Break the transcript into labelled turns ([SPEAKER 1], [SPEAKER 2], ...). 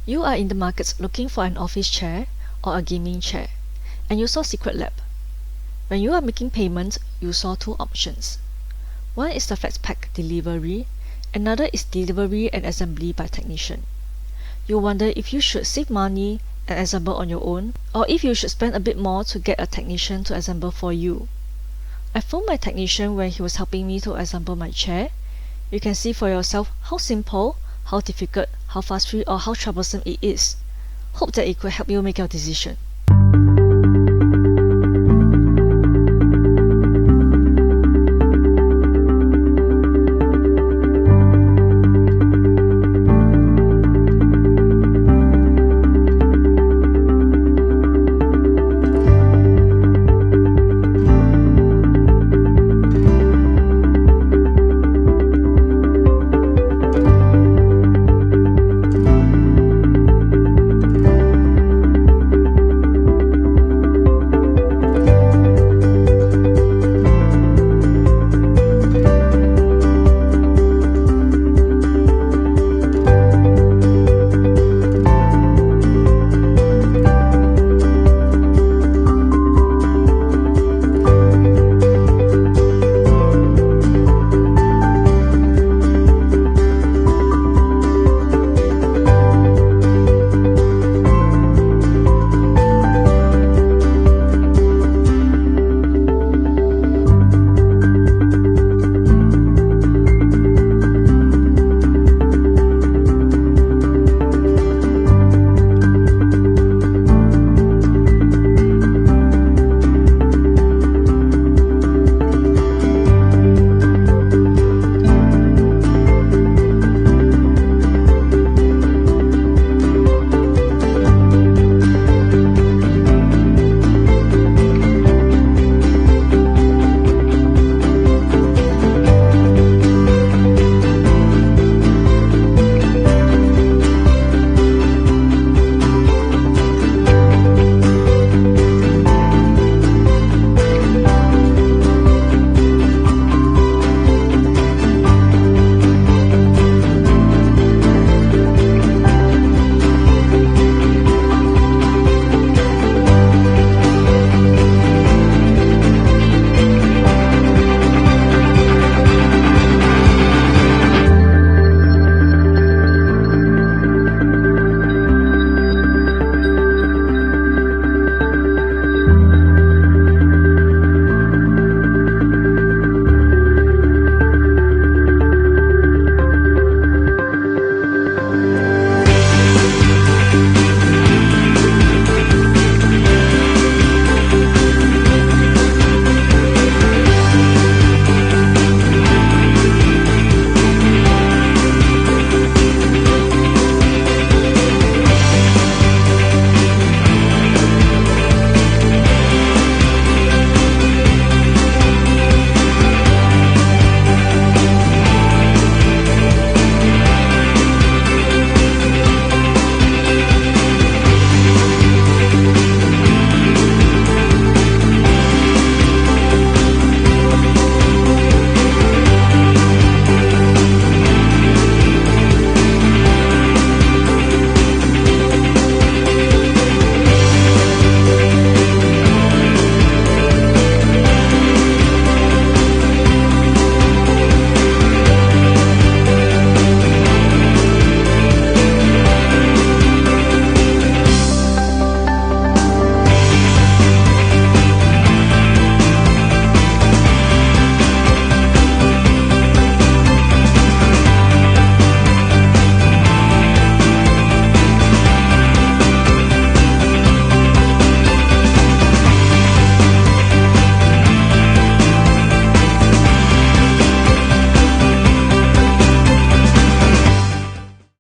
[SPEAKER 1] You are in the market looking for an office chair or a gaming chair, and you saw Secretlab. When you are making payment, you saw two options. One is the flatpack delivery, another is delivery and assembly by technician. You wonder if you should save money and assemble on your own, or if you should spend a bit more to get a technician to assemble for you. I phoned my technician when he was helping me to assemble my chair. You can see for yourself how simple, how difficult, how fuss-free or how troublesome it is. Hope that it could help you make your decision.